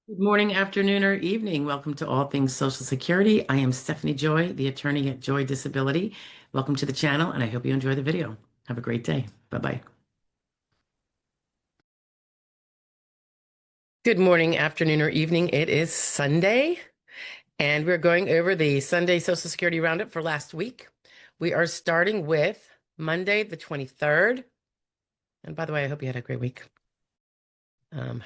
Good morning, afternoon, or evening. Welcome to All Things Social Security. I am Stephanie Joy, the attorney at Joy Disability. Welcome to the channel, and I hope you enjoy the video. Have a great day. Bye-bye. Good morning, afternoon, or evening. It is Sunday, and we're going over the Sunday Social Security Roundup for last week. We are starting with Monday, the 23rd. And by the way, I hope you had a great week.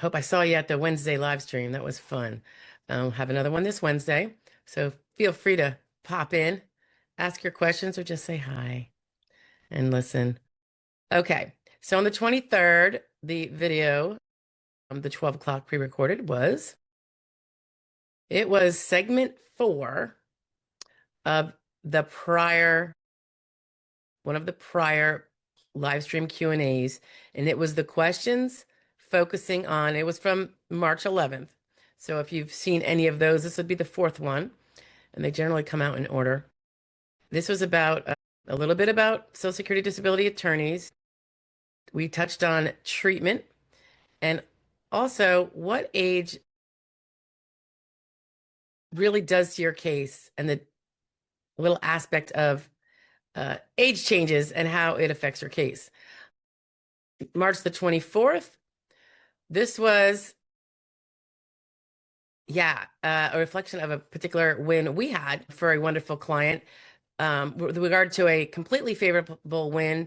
Hope I saw you at the Wednesday live stream. That was fun. Have another one this Wednesday. So feel free to pop in, ask your questions, or just say hi and listen. Okay. So on the 23rd, the video, the 12 o'clock pre-recorded it was segment 4 of one of the prior live stream Q&As, and it was the questions focusing on, it was from March 11th. So if you've seen any of those, this would be the fourth one, and they generally come out in order. This was about a little bit about Social Security disability attorneys. We touched on treatment and also what age really does to your case and the little aspect of age changes and how it affects your case. March the 24th, this was, a reflection of a particular win we had for a wonderful client with regard to a completely favorable win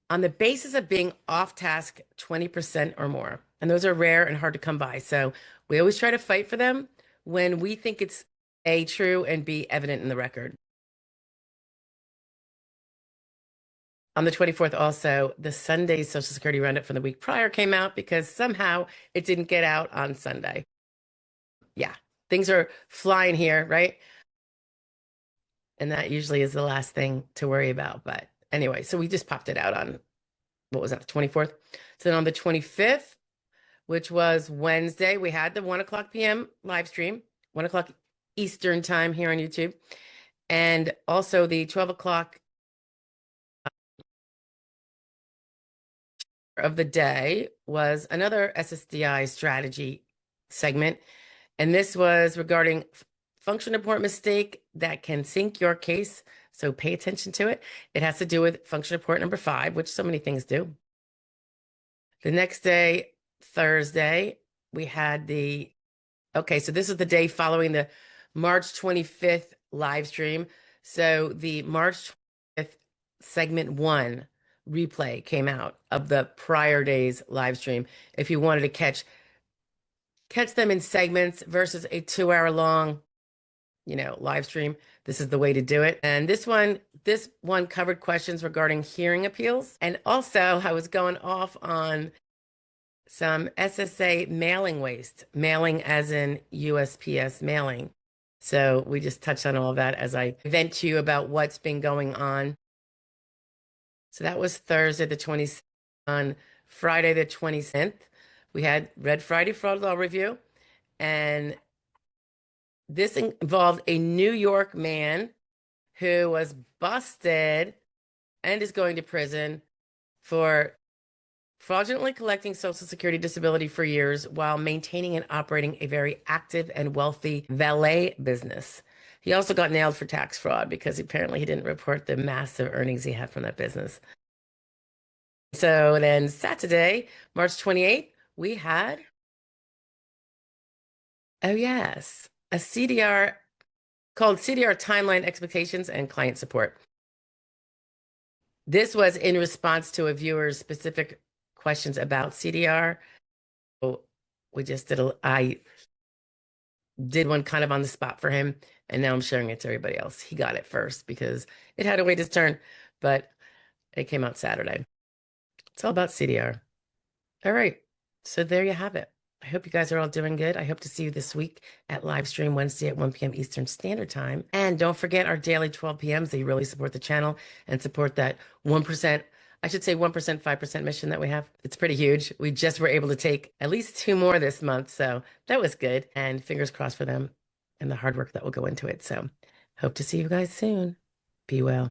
on the basis of being off task 20% or more. And those are rare and hard to come by. So we always try to fight for them when we think it's A, true, and B, evident in the record. On the 24th, also, the Sunday Social Security roundup from the week prior came out because somehow it didn't get out on Sunday. Yeah, things are flying here, right? And that usually is the last thing to worry about. But anyway, so we just popped it out on, what was that, the 24th? So then on the 25th, which was Wednesday, we had the 1 o'clock p.m. live stream, 1 o'clock Eastern time here on YouTube. And also the 12 o'clock of the day was another SSDI strategy segment. And this was regarding function report mistake that can sink your case. So pay attention to it. It has to do with function report number 5, which so many things do. The next day, Thursday, we had so this is the day following the March 25th live stream. So the March 25th segment 1 replay came out of the prior day's live stream. If you wanted to catch them in segments versus a 2-hour long, live stream, this is the way to do it. And this one covered questions regarding hearing appeals. And also I was going off on some SSA mailing waste, mailing as in USPS mailing. So we just touched on all of that as I vent to you about what's been going on. So that was Thursday the 26th. On Friday the 27th, we had Red Friday Fraud Law Review. And this involved a New York man who was busted and is going to prison for fraudulently collecting Social Security disability for years while maintaining and operating a very active and wealthy valet business. He also got nailed for tax fraud because apparently he didn't report the massive earnings he had from that business. So then Saturday, March 28th, we had, oh yes, a CDR called CDR Timeline Expectations and Client Support. This was in response to a viewer's specific questions about CDR. So I did one kind of on the spot for him, and now I'm sharing it to everybody else. He got it first because it had to wait his turn, but it came out Saturday. It's all about CDR. All right, so there you have it. I hope you guys are all doing good. I hope to see you this week at live stream Wednesday at 1 p.m. Eastern Standard Time. And don't forget our daily 12 p.m.s. They really support the channel and support that 1%, I should say 1%, 5% mission that we have. It's pretty huge. We just were able to take at least 2 more this month. So that was good. And fingers crossed for them and the hard work that will go into it. So hope to see you guys soon. Be well.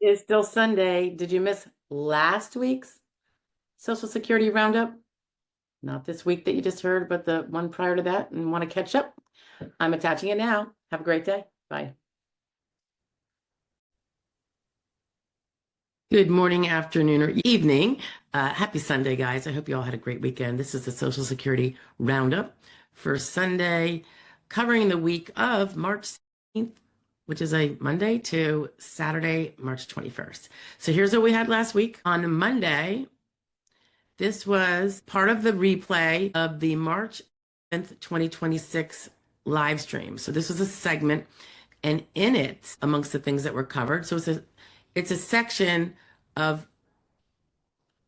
It is still Sunday. Did you miss last week's Social Security Roundup? Not this week that you just heard, but the one prior to that, and want to catch up, I'm attaching it now. Have a great day. Bye. Good morning, afternoon, or evening. Happy Sunday, guys. I hope you all had a great weekend. This is the Social Security Roundup for Sunday, covering the week of March 16th, which is a Monday, to Saturday, March 21st. So here's what we had last week. On Monday, this was part of the replay of the March 10th, 2026 live stream. So this was a segment, and in it, amongst the things that were covered, so it's a section of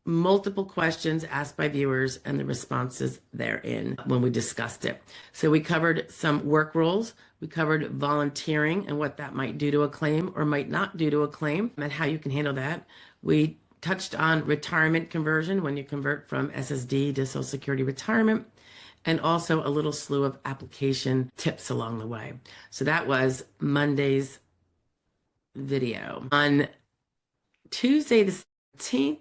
multiple questions asked by viewers and the responses therein when we discussed it. So we covered some work rules, we covered volunteering and what that might do to a claim or might not do to a claim and how you can handle that. We touched on retirement conversion when you convert from SSD to Social Security retirement, and also a little slew of application tips along the way. So that was Monday's video. On Tuesday the 17th,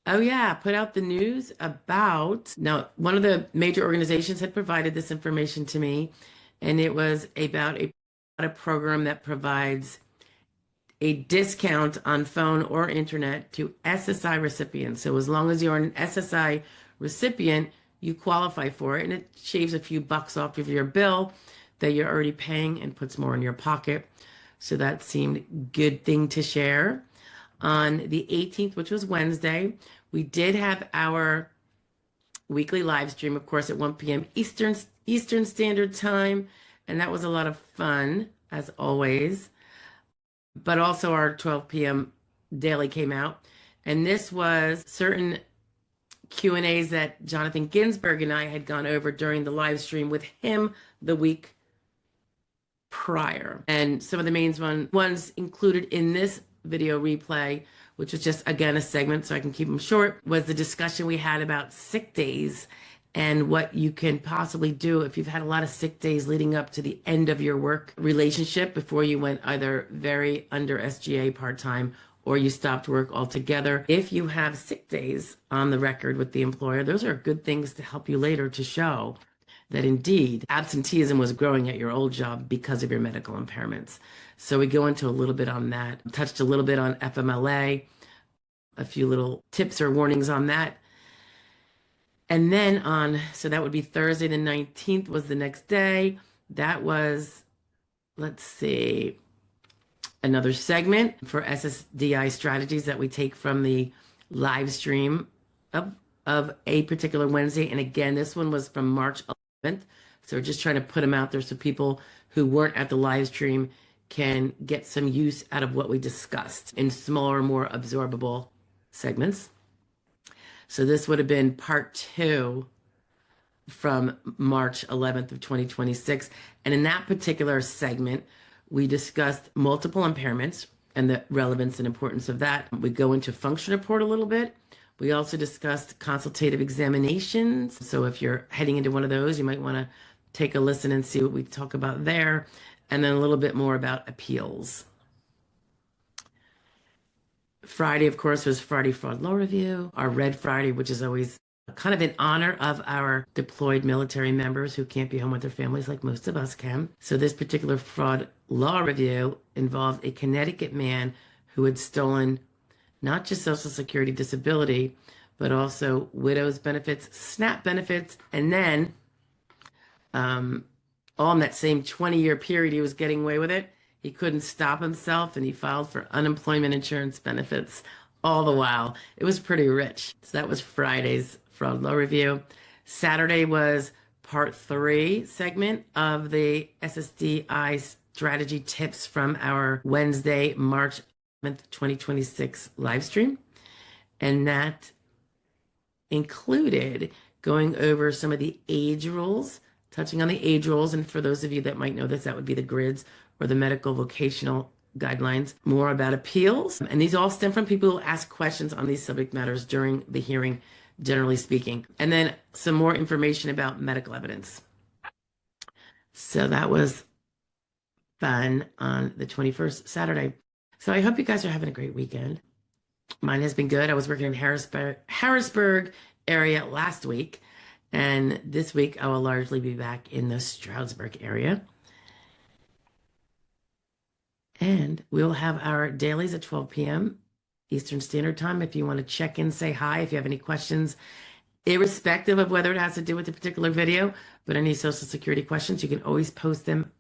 oh yeah, put out the news about, now one of the major organizations had provided this information to me, and it was about a program that provides a discount on phone or internet to SSI recipients. So as long as you're an SSI recipient, you qualify for it, and it shaves a few bucks off of your bill that you're already paying and puts more in your pocket. So that seemed a good thing to share. On the 18th, which was Wednesday, we did have our weekly live stream, of course, at 1 p.m. Eastern Standard Time, and that was a lot of fun, as always. But also our 12 p.m. daily came out, and this was certain Q&As that Jonathan Ginsburg and I had gone over during the live stream with him the week prior. And some of the main ones included in this video replay, which was just, again, a segment so I can keep them short, was the discussion we had about sick days and what you can possibly do if you've had a lot of sick days leading up to the end of your work relationship before you went either very under SGA part-time or you stopped work altogether. If you have sick days on the record with the employer, those are good things to help you later to show that indeed absenteeism was growing at your old job because of your medical impairments. So we go into a little bit on that, touched a little bit on FMLA, a few little tips or warnings on that. And then so that would be Thursday the 19th was the next day. That was, let's see, another segment for SSDI strategies that we take from the live stream of a particular Wednesday. And again, this one was from March 11th. So we're just trying to put them out there so people who weren't at the live stream can get some use out of what we discussed in smaller, more absorbable segments. So this would have been part 2 from March 11th of 2026. And in that particular segment, we discussed multiple impairments and the relevance and importance of that. We go into function report a little bit. We also discussed consultative examinations. So if you're heading into one of those, you might want to take a listen and see what we talk about there. And then a little bit more about appeals. Friday, of course, was Friday Fraud Law Review, our Red Friday, which is always kind of in honor of our deployed military members who can't be home with their families like most of us can. So this particular Fraud Law Review involved a Connecticut man who had stolen not just Social Security disability, but also widow's benefits, SNAP benefits, and then all in that same 20-year period he was getting away with it. He couldn't stop himself, and he filed for unemployment insurance benefits all the while. It was pretty rich. So that was Friday's Fraud Law Review. Saturday was part 3 segment of the SSDI strategy tips from our Wednesday, March 11th, 2026 live stream. And that included going over some of the age rules, touching on the age rules. And for those of you that might know this, that would be the grids or the medical vocational guidelines, more about appeals. And these all stem from people who ask questions on these subject matters during the hearing, generally speaking. And then some more information about medical evidence. So that was fun on the 21st, Saturday. So I hope you guys are having a great weekend. Mine has been good. I was working in Harrisburg area last week. And this week, I will largely be back in the Stroudsburg area. And we'll have our dailies at 12 p.m. Eastern Standard Time. If you want to check in, say hi. If you have any questions, irrespective of whether it has to do with the particular video, but any Social Security questions, you can always post them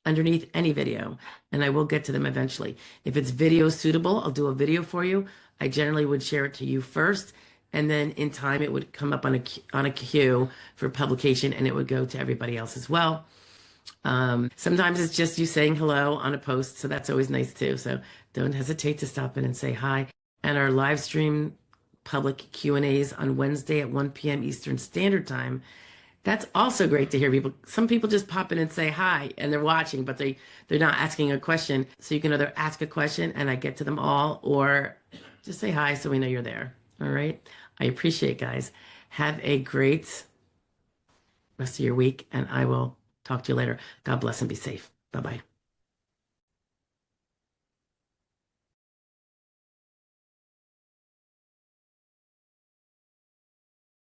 underneath any video, and I will get to them eventually. If it's video suitable, I'll do a video for you. I generally would share it to you first, and then in time it would come up on a queue for publication, and it would go to everybody else as well. Sometimes it's just you saying hello on a post, so that's always nice too. So don't hesitate to stop in and say hi. And our live stream public Q&As on Wednesday at 1 p.m. Eastern Standard Time. That's also great to hear people. Some people just pop in and say hi and they're watching, but they're not asking a question. So you can either ask a question and I get to them all, or just say hi so we know you're there. All right. I appreciate it, guys. Have a great rest of your week, and I will talk to you later. God bless and be safe. Bye-bye.